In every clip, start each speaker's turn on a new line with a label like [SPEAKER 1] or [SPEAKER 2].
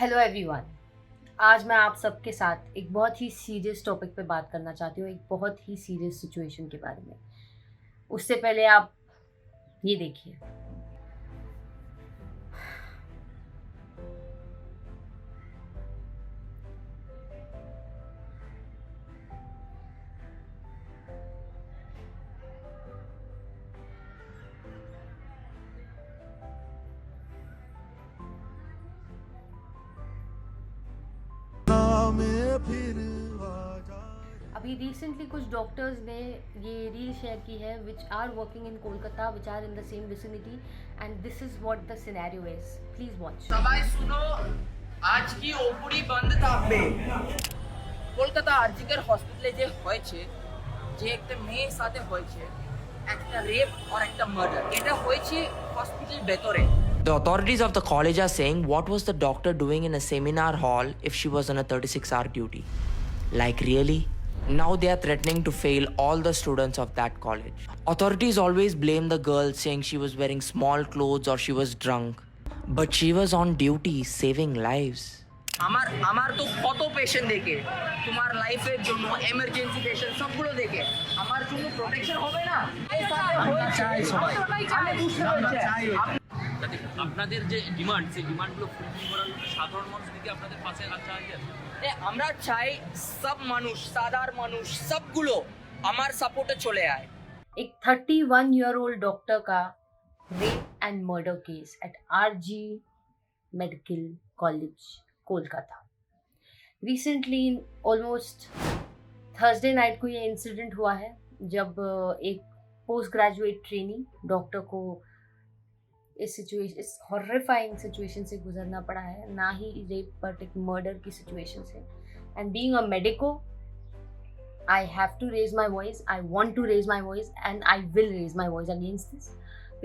[SPEAKER 1] Hello everyone. आज मैं आप सबके साथ एक बहुत ही सीरियस टॉपिक पे बात करना चाहती हूँ, एक बहुत ही सीरियस सिचुएशन के बारे में। उससे पहले आप ये देखिए। अभी रिसेंटली कुछ डॉक्टर्स ने ये रील शेयर की है which are working in Kolkata, which are in the same vicinity, and this is what the scenario is. Please watch.
[SPEAKER 2] সবাই শুনো, আজ কি ওপরি বন্ধ থাকবে। কলকাতা আরজিকের হসপিটালে যে হয়েছে, যে একটা মেয়ের সাথে হয়েছে, একটা রেপ আর একটা মার্ডার, এটা হয়েছে হসপিটাল ভেতরে।
[SPEAKER 3] The authorities of the college are saying, what was the doctor doing in a seminar hall if she was on a 36-hour duty? Like, really? Now they are threatening to fail all the students of that college. Authorities always blame the girl, saying she was wearing small clothes or she was drunk. But she was on duty saving lives.
[SPEAKER 2] আমার আমার তো কত patient দেখে, তোমার লাইফের জন্য emergency patient সবগুলো দেখে আমার জন্য প্রোটেকশন হবে না। আমরা চাই সবাই, আমি বুঝতে পারছি
[SPEAKER 4] যাতে আপনাদের যে ডিমান্ড, সেই ডিমান্ডগুলো ফুলফিল করার জন্য সাধারণ মানুষ দিকে আপনাদের পাশে চাইছেন।
[SPEAKER 2] আমরা চাই সব মানুষ, সাধারণ মানুষ সবগুলো আমার সাপোর্টে চলে আয়।
[SPEAKER 1] एक 31-year-old डॉक्टर का rape and murder case at RG medical college Kolkata. Recently almost Thursday night को ये इंसिडेंट हुआ है, जब एक पोस्ट ग्रेजुएट ट्रेनी डॉक्टर को इस हॉरिफाइंग सिचुएशन से गुजरना पड़ा है, ना ही रेप बट एक मर्डर की सिचुएशन से। And being a medico, I have to raise my voice, I want to raise my voice and I will raise my voice against this,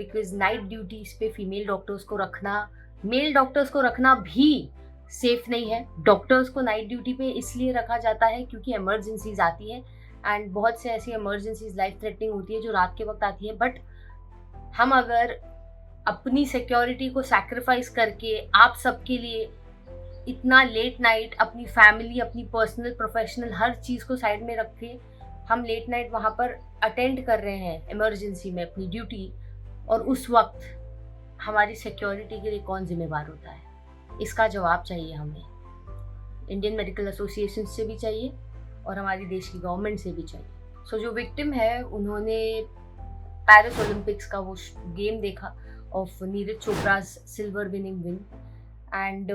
[SPEAKER 1] because night duties पे female doctors को रखना, mail doctors को रखना भी safe नहीं है। Doctors को night duty पे इसलिए रखा जाता है क्योंकि इमरजेंसीज आती है, एंड बहुत से ऐसी इमरजेंसीज लाइफ थ्रेटनिंग होती है जो रात के वक्त आती है। बट हम अगर अपनी सिक्योरिटी को सैक्रिफाइस करके आप सबके लिए इतना लेट नाइट अपनी फैमिली, अपनी पर्सनल प्रोफेशनल हर चीज़ को साइड में रख के हम लेट नाइट वहाँ पर अटेंड कर रहे हैं इमरजेंसी में अपनी ड्यूटी, और उस वक्त हमारी सिक्योरिटी के लिए कौन जिम्मेवार होता है? इसका जवाब चाहिए हमें, इंडियन मेडिकल एसोसिएशन से भी चाहिए और हमारी देश की गवर्नमेंट से भी चाहिए। सो जो विक्टिम है, उन्होंने पेरिस ओलंपिक्स का वो गेम देखा of Neeraj Chopra silver winning win, and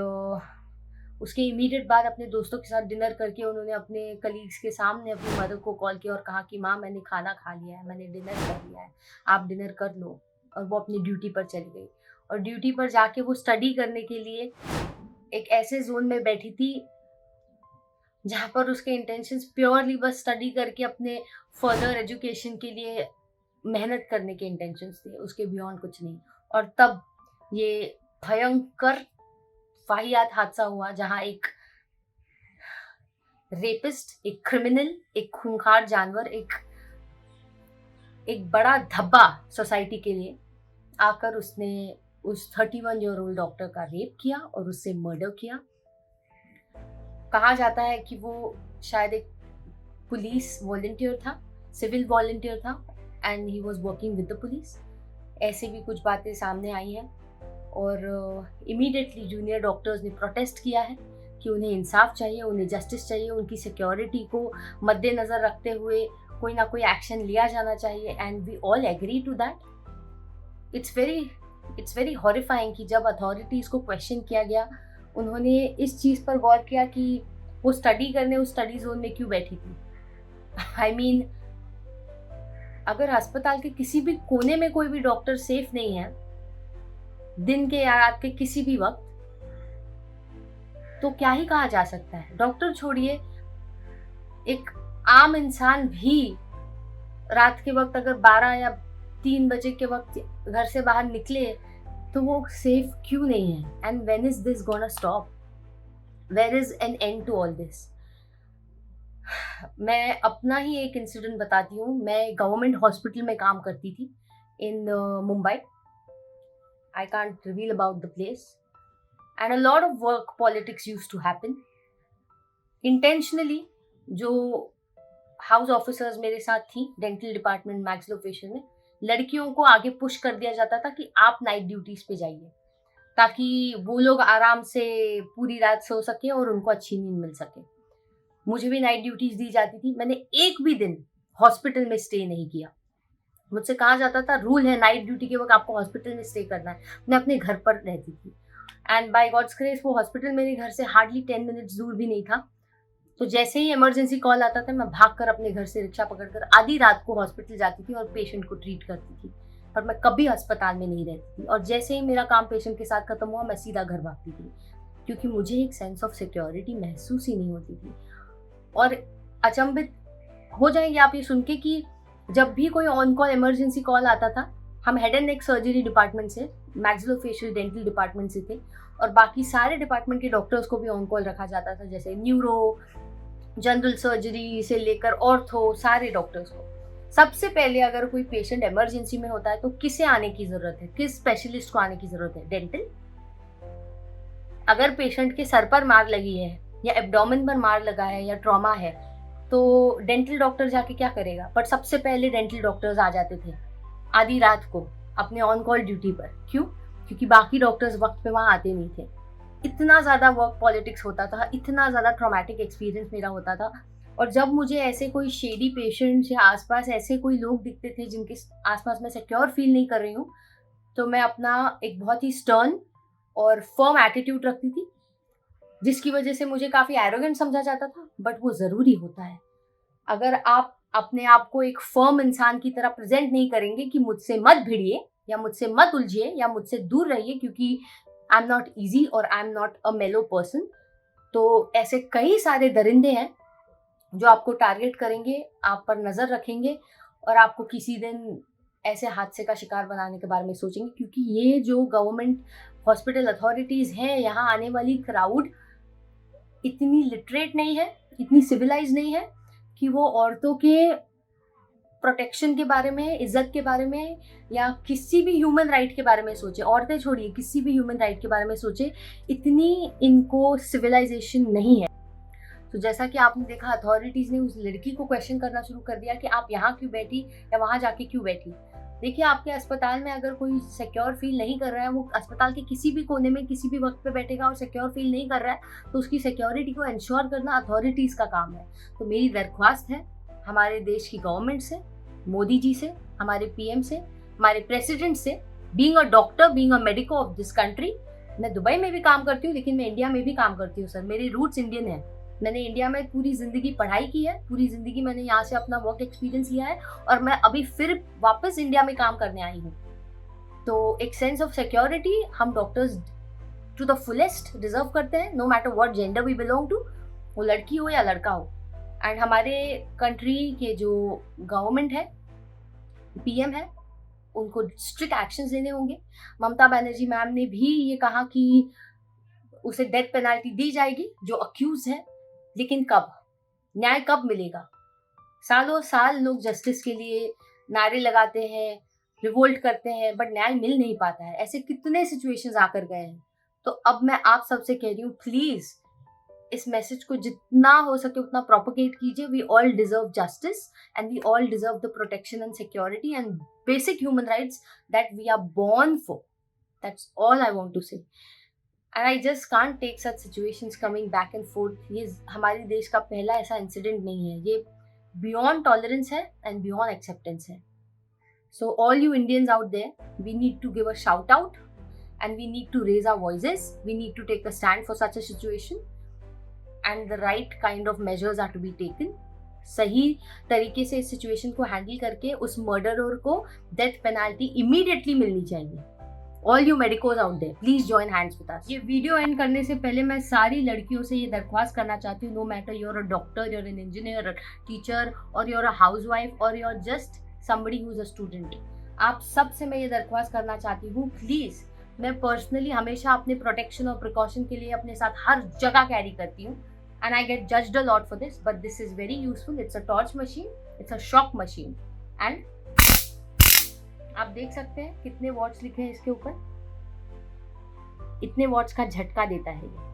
[SPEAKER 1] उसके इमीडिएट बाद अपने दोस्तों के साथ डिनर करके उन्होंने अपने कलीग्स के सामने अपनी मदर को कॉल किया और कहा कि माँ, मैंने खाना खा लिया है, मैंने डिनर कर लिया है, आप डिनर कर लो। और वो अपनी ड्यूटी पर चली गई, और ड्यूटी पर जाके वो स्टडी करने के लिए एक ऐसे जोन में बैठी थी जहाँ पर उसके इंटेंशंस प्योरली बस स्टडी करके अपने फर्दर एजुकेशन के लिए मेहनत करने के इंटेंशंस थे, उसके बियॉन्ड कुछ नहीं। और तब ये भयंकर वाहियात हादसा हुआ जहाँ एक रेपिस्ट, एक क्रिमिनल, एक खूंखार जानवर, एक बड़ा धब्बा सोसाइटी के लिए आकर उसने उस 31-year-old डॉक्टर का रेप किया और उससे मर्डर किया। कहा जाता है कि वो शायद एक पुलिस वॉलंटियर था, सिविल वॉलंटियर था, and he was working with the police. ऐसे भी कुछ बातें सामने आई हैं, और इमीडिएटली जूनियर डॉक्टर्स ने प्रोटेस्ट किया है कि उन्हें इंसाफ चाहिए, उन्हें जस्टिस चाहिए, उनकी सिक्योरिटी को मद्देनज़र रखते हुए कोई ना कोई एक्शन लिया जाना चाहिए, and we all agree to that. It's very horrifying कि जब अथॉरिटीज़ को क्वेश्चन किया गया, उन्होंने इस चीज़ पर गौर किया कि वो स्टडी करने उस स्टडी जोन में क्यों बैठी थी। आई मीन, अगर अस्पताल के किसी भी कोने में कोई भी डॉक्टर सेफ नहीं है दिन के या रात के किसी भी वक्त, तो क्या ही कहा जा सकता है। डॉक्टर छोड़िए, एक आम इंसान भी रात के वक्त अगर 12 या 3 बजे के वक्त घर से बाहर निकले तो वो सेफ क्यों नहीं है? And when is this gonna stop? Where is an end to all this? मैं अपना ही एक इंसिडेंट बताती हूँ। मैं गवर्नमेंट हॉस्पिटल में काम करती थी इन Mumbai. I can't reveal about the place, and a lot of work politics used to happen. Intentionally, जो हाउस ऑफिसर्स मेरे साथ थी डेंटल डिपार्टमेंट मैक्सिलोफेशियल में, लड़कियों को आगे पुश कर दिया जाता था कि आप नाइट ड्यूटीज पे जाइए, ताकि वो लोग आराम से पूरी रात सो सके और उनको अच्छी नींद मिल सके. मुझे भी नाइट ड्यूटीज दी जाती थी. मैंने एक भी दिन हॉस्पिटल में स्टे नहीं किया. मुझसे कहा जाता था रूल है नाइट ड्यूटी के वक्त आपको हॉस्पिटल में स्टे करना है. मैं अपने घर पर रहती थी एंड बाय गॉड्स ग्रेस वो हॉस्पिटल मेरे घर से हार्डली 10 मिनट्स दूर भी नहीं था. तो जैसे ही इमरजेंसी कॉल आता था मैं भागकर अपने घर से रिक्शा पकड़कर आधी रात को हॉस्पिटल जाती थी और पेशेंट को ट्रीट करती थी. पर मैं कभी अस्पताल में नहीं रहती थी. और जैसे ही मेरा काम पेशेंट के साथ खत्म हुआ मैं सीधा घर भागती थी, क्योंकि मुझे एक सेंस ऑफ सिक्योरिटी महसूस ही नहीं होती थी. और अचंभित हो जाएंगे आप ये सुन के कि जब भी कोई ऑन कॉल इमरजेंसी कॉल आता था, हम head and neck surgery department से, मैक्सिलोफेशियल डेंटल डिपार्टमेंट से थे, और बाकी सारे डिपार्टमेंट के डॉक्टर्स को भी ऑन कॉल रखा जाता था, जैसे न्यूरो, जनरल सर्जरी से लेकर ऑर्थो, सारे डॉक्टर्स को. सबसे पहले अगर कोई पेशेंट इमरजेंसी में होता है तो किसे आने की जरूरत है, किस स्पेशलिस्ट को आने की जरूरत है? डेंटल. अगर पेशेंट के सर पर मार लगी है या एब्डोमेन पर मार लगा है या ट्रॉमा है तो डेंटल डॉक्टर जाके क्या करेगा? बट सबसे पहले डेंटल डॉक्टर्स आ जाते थे आधी रात को अपने ऑन कॉल ड्यूटी पर. क्यों? क्योंकि बाकी डॉक्टर्स वक्त पे वहां आते नहीं थे. इतना ज़्यादा वर्क पॉलिटिक्स होता था, इतना ज़्यादा ट्रॉमेटिक एक्सपीरियंस मेरा होता था. और जब मुझे ऐसे कोई शेडी पेशेंट्स या आसपास ऐसे कोई लोग दिखते थे जिनके आसपास मैं सिक्योर फील नहीं कर रही हूँ, तो मैं अपना एक बहुत ही स्टर्न और फर्म एटीट्यूड रखती थी, जिसकी वजह से मुझे काफ़ी एरोगेंट समझा जाता था. बट वो ज़रूरी होता है. अगर आप अपने आप को एक फर्म इंसान की तरह प्रेजेंट नहीं करेंगे कि मुझसे मत भिड़िए या मुझसे मत उलझिए या मुझसे दूर रहिए क्योंकि आई एम नॉट ईजी और आई एम नॉट अ मेलो पर्सन, तो ऐसे कई सारे दरिंदे हैं जो आपको टारगेट करेंगे, आप पर नज़र रखेंगे और आपको किसी दिन ऐसे हादसे का शिकार बनाने के बारे में सोचेंगे. क्योंकि ये जो गवर्नमेंट हॉस्पिटल अथॉरिटीज़ हैं, यहाँ आने वाली क्राउड इतनी लिटरेट नहीं है, इतनी सिविलाइज नहीं है कि वो औरतों के प्रोटेक्शन के बारे में, इज्जत के बारे में या किसी भी ह्यूमन राइट के बारे में सोचे. औरतें छोड़िए, किसी भी ह्यूमन राइट के बारे में सोचे. इतनी इनको सिविलाइजेशन नहीं है. तो जैसा कि आपने देखा, अथॉरिटीज़ ने उस लड़की को क्वेश्चन करना शुरू कर दिया कि आप यहाँ क्यों बैठी या वहाँ जाके क्यों बैठी. देखिए, आपके अस्पताल में अगर कोई सिक्योर फील नहीं कर रहा है, वो अस्पताल के किसी भी कोने में किसी भी वक्त पे बैठेगा और सिक्योर फील नहीं कर रहा है, तो उसकी सिक्योरिटी को इंश्योर करना अथॉरिटीज़ का काम है. तो मेरी दरख्वास्त है हमारे देश की गवर्नमेंट से, मोदी जी से, हमारे पीएम से, हमारे प्रेसिडेंट से, being a doctor, being a medico of this country. मैं दुबई में भी काम करती हूँ, लेकिन मैं इंडिया में भी काम करती हूँ सर. मेरे रूट्स इंडियन है. मैंने इंडिया में पूरी ज़िंदगी पढ़ाई की है, पूरी ज़िंदगी मैंने यहाँ से अपना वर्क एक्सपीरियंस लिया है और मैं अभी फिर वापस इंडिया में काम करने आई हूँ. तो एक सेंस ऑफ सिक्योरिटी हम doctors to the fullest deserve करते हैं, no matter what gender we belong to, वो लड़की हो या लड़का हो. एंड हमारे कंट्री के जो गवर्नमेंट है, पीएम है, उनको स्ट्रिक्ट एक्शंस लेने होंगे. ममता बनर्जी मैम ने भी ये कहा कि उसे डेथ पेनल्टी दी जाएगी जो अक्यूज है. लेकिन कब? न्याय कब मिलेगा? सालों साल लोग जस्टिस के लिए नारे लगाते हैं, रिवोल्ट करते हैं, बट न्याय मिल नहीं पाता है. ऐसे कितने सिचुएशंस आकर गए हैं. तो अब मैं आप सबसे कह रही हूँ, प्लीज इस मैसेज को जितना हो सके उतना प्रोपोगेट कीजिए. We all deserve justice and we all deserve the protection and security and basic human rights that we are born for. That's all I want to say. And I just can't take such situations coming back and forth. ये हमारे देश का पहला ऐसा incident नहीं है. ये beyond tolerance है and beyond acceptance है. So all you Indians out there, we need to give a shout out and we need to raise our voices. We need to take a stand for such a situation and the right kind of measures are to be taken. सही तरीके से इस situation को handle करके उस murderer को death penalty immediately मिलनी चाहिए. All you medicos out there, please join hands with us. ये वीडियो एंड करने से पहले मैं सारी लड़कियों से ये दरख्वास्त करना चाहती हूँ, no matter you're a doctor, you're an engineer, teacher और यूर अ हाउस वाइफ और you're just somebody who is a student. आप सब से मैं ये दरख्वास्त करना चाहती हूँ, प्लीज़. मैं पर्सनली हमेशा अपने प्रोटेक्शन और प्रिकॉशन के लिए अपने साथ हर जगह कैरी करती हूँ and I get judged a lot for this, but this is very useful. It's a torch machine, it's a shock machine and आप देख सकते हैं कितने वर्ड्स लिखे हैं इसके ऊपर. इतने वॉट्स का झटका देता है ये।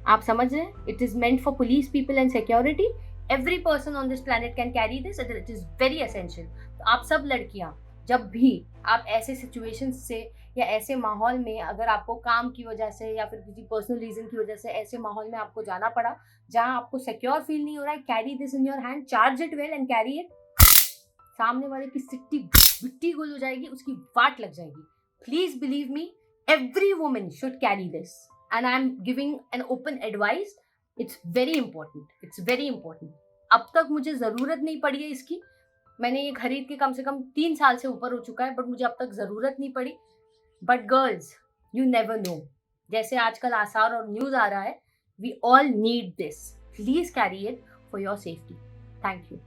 [SPEAKER 1] आप समझ रहे हैं? It is meant for police people and security. Every person on this planet can carry this, it is very essential. तो आप सब लड़कियां, जब भी आप ऐसे सिचुएशन से या ऐसे माहौल में, अगर आपको काम की वजह से या फिर किसी पर्सनल रीजन की वजह से ऐसे माहौल में आपको जाना पड़ा जहां आपको सिक्योर फील नहीं हो रहा है, carry this in your hand, charge it well and carry it. सामने वाले की सिट्टी मिट्टी गोल हो जाएगी, उसकी वाट लग जाएगी। Please believe me, every woman should carry this, and I'm giving an open advice. It's very important, it's very important. अब तक मुझे ज़रूरत नहीं पड़ी है इसकी, मैंने ये खरीद के कम से कम 3 साल से ऊपर हो चुका है, बट मुझे अब तक ज़रूरत नहीं पड़ी। But girls, you never know, जैसे आजकल आसार और न्यूज़ आ रहा है, we all need this. Please carry it for your safety. Thank you.